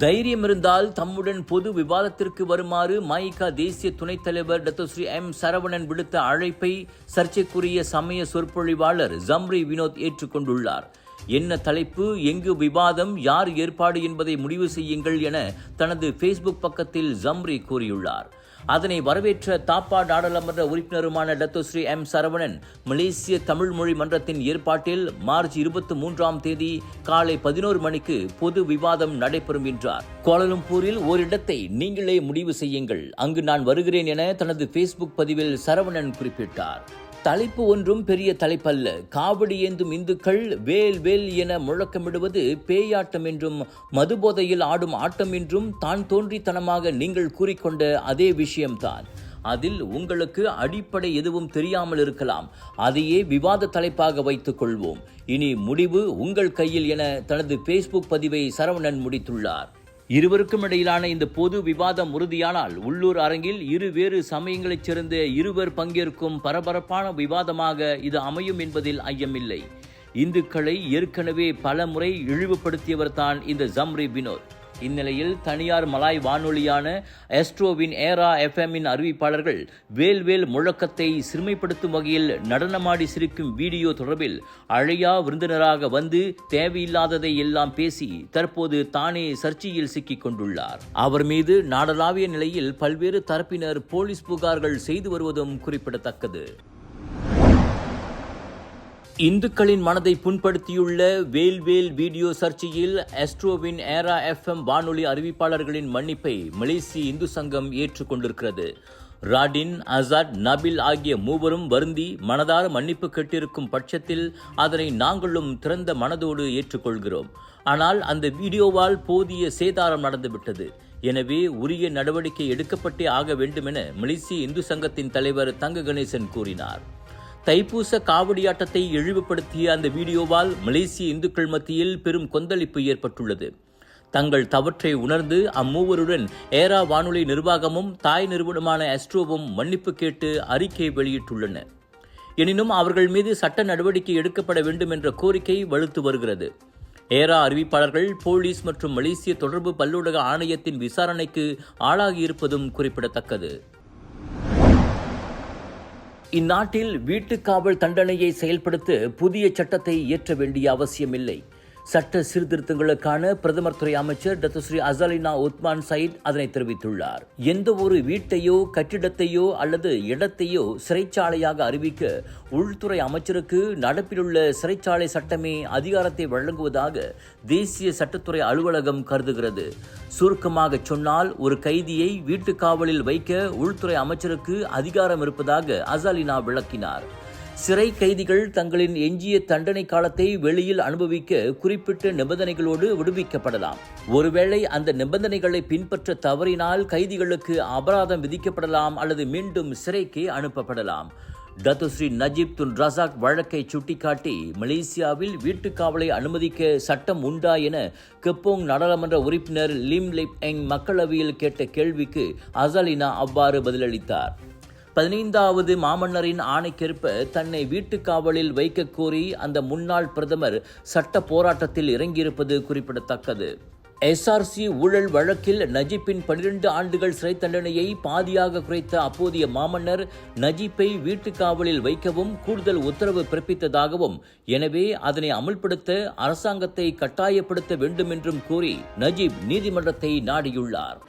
தைரியம் இருந்தால் தம்முடன் பொது விவாதத்திற்கு வருமாறு மஇகா தேசிய துணைத் தலைவர் டத்தோஸ்ரீ எம் சரவணன் விடுத்த அழைப்பை சர்ச்சைக்குரிய சமய சொற்பொழிவாளர் ஜம்ரி வினோத் ஏற்றுக்கொண்டுள்ளார். என்ன தலைப்பு, எங்கு விவாதம், யார் ஏற்பாடு என்பதை முடிவு செய்யுங்கள் என தனது ஃபேஸ்புக் பக்கத்தில் ஜம்ரி கூறியுள்ளார். அதனை வரவேற்ற தாப்பா நாடாளுமன்ற உறுப்பினருமான டத்தோஸ்ரீ எம் சரவணன் மலேசிய தமிழ் மொழி மன்றத்தின் ஏற்பாட்டில் மார்ச் 23 காலை 11 மணிக்கு பொது விவாதம் நடைபெறும் என்றார். கோலாலம்பூரில் ஓரிடத்தை நீங்களே முடிவு செய்யுங்கள், அங்கு நான் வருகிறேன் என தனது ஃபேஸ்புக் பதிவில் சரவணன் குறிப்பிட்டார். தலைப்பு ஒன்றும் பெரிய தலைப்பல்ல. காவடி ஏந்தும் இந்துக்கள் வேல் வேல் என முழக்கமிடுவது பேயாட்டம் என்றும் மதுபோதையில் ஆடும் ஆட்டம் என்றும் தான் தோன்றித்தனமாக நீங்கள் கூறிக்கொண்ட அதே விஷயம்தான். அதில் உங்களுக்கு அடிப்படை எதுவும் தெரியாமல் இருக்கலாம். அதையே விவாத தலைப்பாக வைத்துக் கொள்வோம். இனி முடிவு உங்கள் கையில் என தனது ஃபேஸ்புக் பதிவை சரவணன் முடித்துள்ளார். இருவருக்கும் இடையிலான இந்த பொது விவாதம் உறுதியானால் உள்ளூர் அரங்கில் இருவேறு சமயங்களைச் சேர்ந்த இருவர் பங்கேற்கும் பரபரப்பான விவாதமாக இது அமையும் என்பதில் ஐயமில்லை. இந்துக்களை ஏற்கனவே பல முறை இழிவுபடுத்தியவர்தான் இந்த ஜம்ரி வினோத். இந்நிலையில் தனியார் மலாய் வானொலியான எஸ்ட்ரோவின் ஏரா எஃப்எம்மின் அறிவிப்பாளர்கள் வேல்வேல் முழக்கத்தை சிறுமைப்படுத்தும் வகையில் நடனமாடி சிரிக்கும் வீடியோ தொடர்பில் அழையா விருந்தினராக வந்து தேவையில்லாததை எல்லாம் பேசி தற்போது தானே சர்ச்சையில் சிக்கிக் கொண்டுள்ளார். அவர் மீது நாடளாவிய நிலையில் பல்வேறு தரப்பினர் போலீஸ் புகார்கள் செய்து வருவதும் குறிப்பிடத்தக்கது. இந்துக்களின் மனதை புண்படுத்தியுள்ள வேல்வேல் வீடியோ சர்ச்சையில் எஸ்ட்ரோவின் ஏரா எஃப்எம் வானொலி அறிவிப்பாளர்களின் மன்னிப்பை மலேசிய இந்து சங்கம் ஏற்றுக்கொண்டிருக்கிறது. ராடின், அசாட், நபில் ஆகிய மூவரும் வருந்தி மனதார மன்னிப்பு கேட்டிருக்கும் பட்சத்தில் அதனை நாங்களும் திறந்த மனதோடு ஏற்றுக்கொள்கிறோம். ஆனால் அந்த வீடியோவால் போதிய சேதாரம் நடந்துவிட்டது. எனவே உரிய நடவடிக்கை எடுக்கப்பட்டே ஆக வேண்டுமென மலேசிய இந்து சங்கத்தின் தலைவர் தங்க கணேசன் கூறினார். தைப்பூச காவடியாட்டத்தை இழிவுபடுத்திய அந்த வீடியோவால் மலேசிய இந்துக்கள் மத்தியில் பெரும் கொந்தளிப்பு ஏற்பட்டுள்ளது. தங்கள் தவற்றை உணர்ந்து அம்மூவருடன் ஏரா வானொலி நிர்வாகமும் தாய் நிறுவனமான எஸ்ட்ரோவும் மன்னிப்பு கேட்டு அறிக்கை வெளியிட்டுள்ளன. எனினும் அவர்கள் மீது சட்ட நடவடிக்கை எடுக்கப்பட வேண்டும் என்ற கோரிக்கை வலுத்து வருகிறது. ஏரா அறிவிப்பாளர்கள் போலீஸ் மற்றும் மலேசிய தொடர்பு பல்லூடக ஆணையத்தின் விசாரணைக்கு ஆளாகியிருப்பதும் குறிப்பிடத்தக்கது. இந்நாட்டில் வீட்டுக்காவல் தண்டனையை செயல்படுத்த புதிய சட்டத்தை இயற்ற வேண்டிய அவசியமில்லை. சட்ட சீர்திருத்தங்களுக்கான பிரதமர் துறை அமைச்சர் டத்தோஸ்ரீ அசாலினா உத்மான் சயித் அதனை தெரிவித்துள்ளார். எந்த ஒரு வீட்டையோ கட்டிடத்தையோ அல்லது இடத்தையோ சிறைச்சாலையாக அறிவிக்க உள்துறை அமைச்சருக்கு நடப்பிலுள்ள சிறைச்சாலை சட்டமே அதிகாரத்தை வழங்குவதாக தேசிய சட்டத்துறை அலுவலகம் கருதுகிறது. சுருக்கமாக சொன்னால், ஒரு கைதியை வீட்டுக்காவலில் வைக்க உள்துறை அமைச்சருக்கு அதிகாரம் இருப்பதாக அசாலினா விளக்கினார். சிறை கைதிகள் தங்களின் எஞ்சிய தண்டனை காலத்தை வெளியில் அனுபவிக்க குறிப்பிட்ட நிபந்தனைகளோடு விடுவிக்கப்படலாம். ஒருவேளை அந்த நிபந்தனைகளை பின்பற்ற தவறினால் கைதிகளுக்கு அபராதம் விதிக்கப்படலாம் அல்லது மீண்டும் சிறைக்கு அனுப்பப்படலாம். டத்தோஸ்ரீ நஜீப் துன் ரசாக் வழக்கை சுட்டிக்காட்டி மலேசியாவில் வீட்டுக்காவலை அனுமதிக்க சட்டம் உண்டா என கெப்போங் நாடாளுமன்ற உறுப்பினர் லிம் லிப் எங் மக்களவையில் கேட்ட கேள்விக்கு அசாலினா அவ்வாறு பதிலளித்தார். 15வது மாமன்னரின் ஆணைக்கேற்ப தன்னை வீட்டுக்காவலில் வைக்க கோரி அந்த முன்னாள் பிரதமர் சட்ட போராட்டத்தில் இறங்கியிருப்பது குறிப்பிடத்தக்கது. எஸ்ஆர்சி ஊழல் வழக்கில் நஜீப்பின் 12 ஆண்டுகள் சிறை தண்டனையை பாதியாக குறைத்த அப்போதைய மாமன்னர் நஜீப்பை வீட்டுக்காவலில் வைக்கவும் கூடுதல் உத்தரவு பிறப்பித்ததாகவும், எனவே அதனை அமல்படுத்த அரசாங்கத்தை கட்டாயப்படுத்த வேண்டும் என்றும் கூறி நஜீப் நீதிமன்றத்தை நாடியுள்ளார்.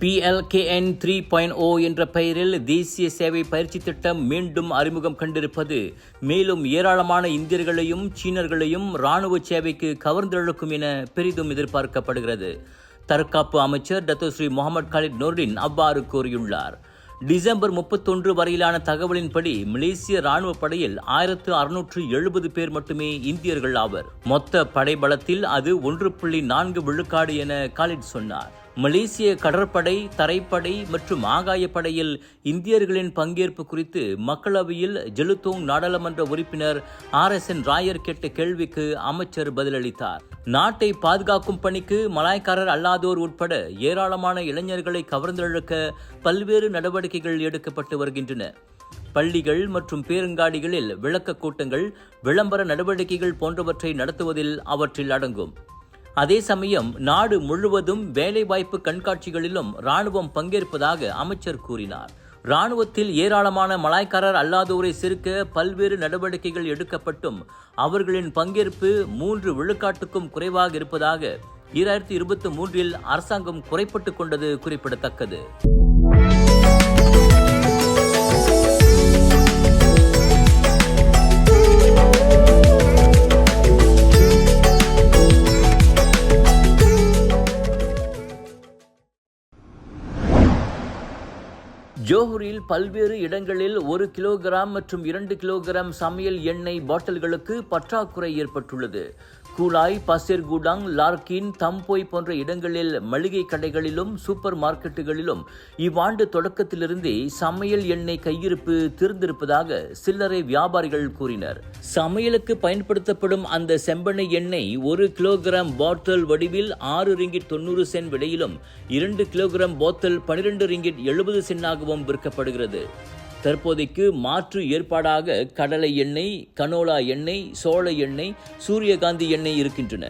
PLKN 3.0 என்ற பெயரில் தேசிய சேவை பயிற்சி திட்டம் மீண்டும் அறிமுகம் கண்டிருப்பது மேலும் ஏராளமான இந்தியர்களையும் சீனர்களையும் இராணுவ சேவைக்கு கவர்ந்தெழுக்கும் என பெரிதும் எதிர்பார்க்கப்படுகிறது. தற்காப்பு அமைச்சர் டத்தோஸ்ரீ முகமது காலித் நூர்டின் அவ்வாறு கூறியுள்ளார். டிசம்பர் 31 வரையிலான தகவலின்படி மலேசிய ராணுவ படையில் 1670 பேர் மட்டுமே இந்தியர்கள் ஆவர். மொத்த படைபலத்தில் அது 1.4 விழுக்காடு என காலிட் சொன்னார். மலேசிய கடற்படை, தரைப்படை மற்றும் ஆகாயப்படையில் இந்தியர்களின் பங்கேற்பு குறித்து மக்களவையில் ஜெலுத்தோங் நாடாளுமன்ற உறுப்பினர் RSN ராயர் கேட்ட கேள்விக்கு அமைச்சர் பதிலளித்தார். நாட்டை பாதுகாக்கும் பணிக்கு மலாய்க்காரர் அல்லாதோர் உட்பட ஏராளமான இளைஞர்களை கவர்ந்தெழுக்க பல்வேறு நடவடிக்கைகள் எடுக்கப்பட்டு வருகின்றன. பள்ளிகள் மற்றும் பேருங்காடிகளில் விளக்க கூட்டங்கள், விளம்பர நடவடிக்கைகள் போன்றவற்றை நடத்துவதில் அவற்றில் அடங்கும். அதே சமயம் நாடு முழுவதும் வேலைவாய்ப்பு கண்காட்சிகளிலும் ராணுவம் பங்கேற்பதாக அமைச்சர் கூறினார். ராணுவத்தில் ஏராளமான மலாய்க்காரர் அல்லாதோரை சேர்க்க பல்வேறு நடவடிக்கைகள் எடுக்கப்பட்டும் அவர்களின் பங்கேற்பு 3 விழுக்காட்டுக்கும் குறைவாக இருப்பதாக 2023 அரசாங்கம் குறைப்பட்டுக் கொண்டது குறிப்பிடத்தக்கது. ஜோஹரில் பல்வேறு இடங்களில் 1 கிலோகிராம் மற்றும் 2 கிலோகிராம் சமையல் எண்ணெய் பாட்டில்களுக்கு பற்றாக்குறை ஏற்பட்டுள்ளது. கூலாய், பசேர் கூடாங், லார்கின், தம்போய் போன்ற இடங்களில் மளிகை கடைகளிலும் சூப்பர் மார்க்கெட்டுகளிலும் இவ்வாண்டு தொடக்கத்திலிருந்தே சமையல் எண்ணெய் கையிருப்பு தீர்ந்திருப்பதாக சில்லறை வியாபாரிகள் கூறினர். சமையலுக்கு பயன்படுத்தப்படும் அந்த செம்பெண்ணெய் எண்ணெய் 1 கிலோகிராம் பாட்டில் வடிவில் 6 ரிங்கிட் 90 சென்ட் விலையிலும் 2 கிலோகிராம் பாட்டில் 12 ரிங்கிட் 70 சென்டாகவும் விற்கப்படுகிறது. தற்போதைக்கு மாற்று ஏற்பாடாக கடலை எண்ணெய், கனோலா எண்ணெய், சோள எண்ணெய், சூரியகாந்தி எண்ணெய் இருக்கின்றன.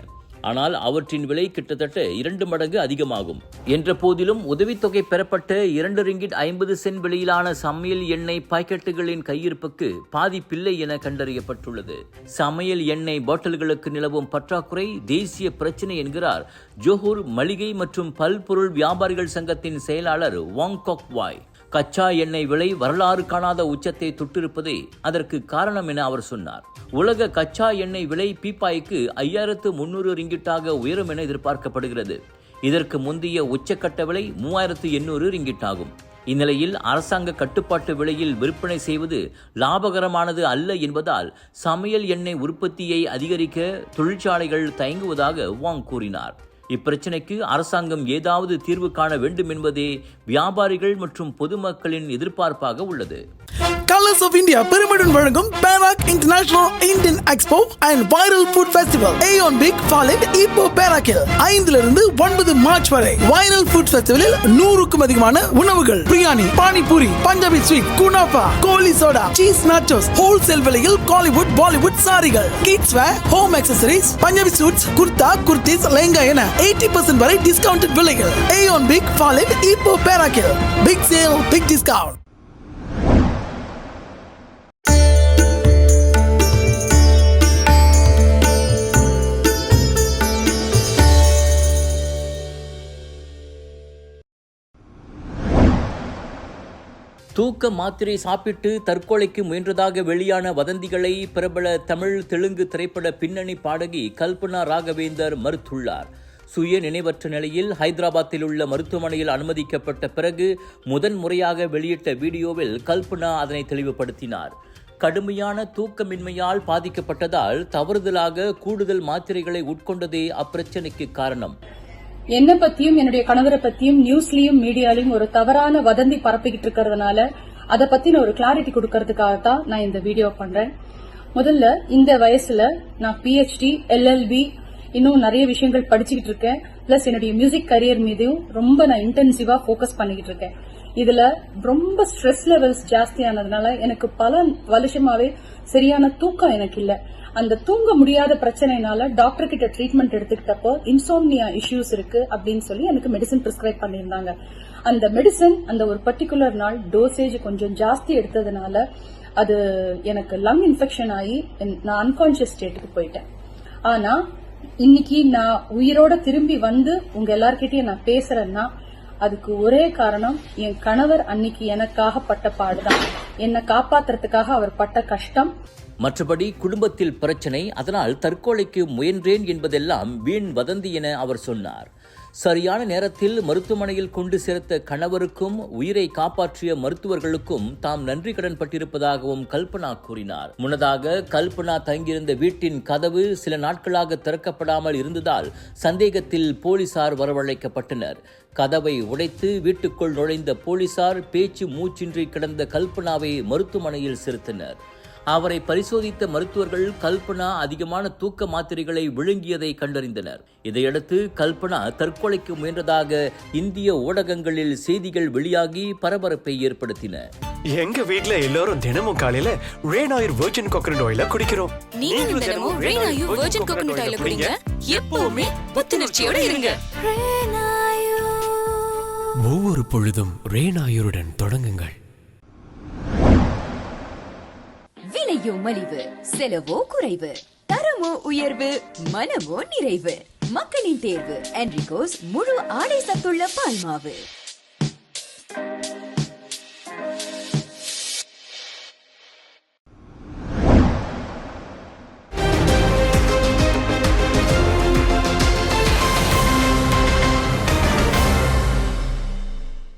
ஆனால் அவற்றின் விலை கிட்டத்தட்ட 2 மடங்கு அதிகமாகும். என்ற போதிலும் உதவித்தொகை பெறப்பட்ட 2 ரிங்கிட் 50 சென்ட் விலையிலான சமையல் எண்ணெய் பாக்கெட்டுகளின் கையிருப்புக்கு பாதிப்பில்லை என கண்டறியப்பட்டுள்ளது. சமையல் எண்ணெய் பாட்டில்களுக்கு நிலவும் பற்றாக்குறை தேசிய பிரச்சினை என்கிறார் ஜோஹர் மளிகை மற்றும் பல்பொருள் வியாபாரிகள் சங்கத்தின் செயலாளர் வாங் கொக் வாய். கச்சா எண்ணெய் விலை வரலாறு காணாத உச்சத்தை தொட்டிருப்பதே அதற்கு காரணம் என அவர் சொன்னார். உலக கச்சா எண்ணெய் விலை பீப்பாய்க்கு 5300 ரிங்கிட்டாக உயரும் என எதிர்பார்க்கப்படுகிறது. இதற்கு முந்தைய உச்சக்கட்ட விலை 3800 ரிங்கிட் ஆகும். இந்நிலையில் அரசாங்க கட்டுப்பாட்டு விலையில் விற்பனை செய்வது லாபகரமானது அல்ல என்பதால் சமையல் எண்ணெய் உற்பத்தியை அதிகரிக்க தொழிற்சாலைகள் தயங்குவதாக வாங் கூறினார். இப்பிரச்சினைக்கு அரசாங்கம் ஏதாவது தீர்வு காண வேண்டும் என்பதே வியாபாரிகள் மற்றும் பொதுமக்களின் எதிர்பார்ப்பாக உள்ளது. Colors of India பெருமையுடன் வழங்கும் Perak International Indian Expo and Viral Food Festival Aeon Big Fallen Ipoh Perakil 5 to 9 March வரை. Viral Food Festivalil 100க்கும் அதிகமான உணவுகள், பிரியாணி, பானிபூரி, பஞ்சாபி ஸ்வீட், குனாஃபா, goli soda, cheese nachos, wholesale விலையில் காலிவுட், பாலிவுட் சாரிகள், kids wear, home accessories, Punjabi suits, kurta, kurtis, lehenga என 80% வரை டிஸ்கவுண்டட் விலைகள். Aeon Big Fallen Ipoh Perakil. Big sale, big discount. தூக்க மாத்திரை சாப்பிட்டு தற்கொலைக்கு முயன்றதாக வெளியான வதந்திகளை பிரபல தமிழ், தெலுங்கு திரைப்பட பின்னணி பாடகி கல்பனா ராகவேந்தர் மறுத்துள்ளார். சுய நினைவற்ற நிலையில் ஹைதராபாத்தில் உள்ள மருத்துவமனையில் அனுமதிக்கப்பட்ட பிறகு முதன்முறையாக வெளியிட்ட வீடியோவில் கல்பனா அதனை தெளிவுபடுத்தினார். கடுமையான தூக்கமின்மையால் பாதிக்கப்பட்டதால் தவறுதலாக கூடுதல் மாத்திரைகளை உட்கொண்டதே அப்பிரச்சனைக்கு காரணம். என்ன பத்தியும் என்னுடைய கணவரை பத்தியும் நியூஸ்லயும் மீடியாலையும் ஒரு தவறான வதந்தி பரப்பிக்கிட்டு இருக்கிறதுனால அதை பத்தி நான் ஒரு கிளாரிட்டி கொடுக்கறதுக்காகத்தான் நான் இந்த வீடியோ பண்றேன். முதல்ல இந்த வயசுல நான் PhD, LLB இன்னும் நிறைய விஷயங்கள் படிச்சுக்கிட்டு இருக்கேன். பிளஸ் என்னுடைய மியூசிக் கரியர் மீதும் ரொம்ப நான் இன்டென்சிவா போக்கஸ் பண்ணிக்கிட்டு இருக்கேன். இதுல ரொம்ப ஸ்ட்ரெஸ் லெவல்ஸ் ஜாஸ்தியானதுனால எனக்கு பல வருஷமாவே சரியான தூக்கம் எனக்கு இல்ல. அந்த தூங்க முடியாத பிரச்சனைனால டாக்டர் கிட்ட ட்ரீட்மெண்ட் எடுத்துக்கிட்டப்போ இன்சோம்னியா இஷ்யூஸ் இருக்கு அப்படின்னு சொல்லி எனக்கு மெடிசன் பிரிஸ்கிரைப் பண்ணிருந்தாங்க. அந்த மெடிசன் அந்த ஒரு பர்டிகுலர் நாள் டோசேஜ் கொஞ்சம் ஜாஸ்தி எடுத்ததுனால அது எனக்கு லங் இன்ஃபெக்ஷன் ஆகி நான் அன்கான்சியஸ் ஸ்டேட்டுக்கு போயிட்டேன். ஆனா இன்னைக்கு நான் உயிரோட திரும்பி வந்து உங்க எல்லார்கிட்டயும் நான் பேசுறேன்னா அதுக்கு ஒரே காரணம் என் கணவர் அன்னைக்கு எனக்காக பட்ட பாடுதான். என்னை காப்பாத்துறதுக்காக அவர் பட்ட கஷ்டம். மற்றபடி குடும்பத்தில் பிரச்சனை, அதனால் தற்கொலைக்கு முயன்றேன் என்பதெல்லாம் வீண் வதந்தி என அவர் சொன்னார். சரியான நேரத்தில் மருத்துவமனையில் கொண்டு சேர்த்த கணவருக்கும் உயிரை காப்பாற்றிய மருத்துவர்களுக்கும் தாம் நன்றி கடன் பட்டிருப்பதாகவும் கல்பனா கூறினார். முன்னதாக கல்பனா தங்கியிருந்த வீட்டின் கதவு சில நாட்களாக திறக்கப்படாமல் இருந்ததால் சந்தேகத்தில் போலீசார் வரவழைக்கப்பட்டனர். கதவை உடைத்து வீட்டுக்குள் நுழைந்த போலீசார் பேச்சு மூச்சின்றி கிடந்த கல்பனாவை மருத்துவமனையில் சேர்த்தனர். அவரை பரிசோதித்த மருத்துவர்கள் கல்பனா அதிகமான தூக்க மாத்திரைகளை விழுங்கியதை கண்டறிந்தனர். இதையடுத்து கல்பனா தற்கொலைக்கு முயன்றதாக இந்திய ஊடகங்களில் செய்திகள் வெளியாகி பரபரப்பை ஏற்படுத்தின. எங்க வீட்ல எல்லாரும் தினமும் காலையில ரெய்னாயூர் வெர்ஜின் கோகனட் ஆயில குடிக்கிறோம். நீங்களும் தினமும் ரெய்னாயூர் வெர்ஜின் கோகனட் ஆயில குடிங்க. எப்பவுமே புத்துணர்ச்சியோட இருங்க. ஒவ்வொரு பொழுதும் ரெய்னாயூருடன் தொடங்குங்கள். விலையோ மலிவு, செலவோ குறைவு, தரமோ உயர்வு, மனமோ நிறைவு. மக்களின் தேர்வு என்ரிகோஸ் முழு ஆடை சத்துள்ள பால்மாவு.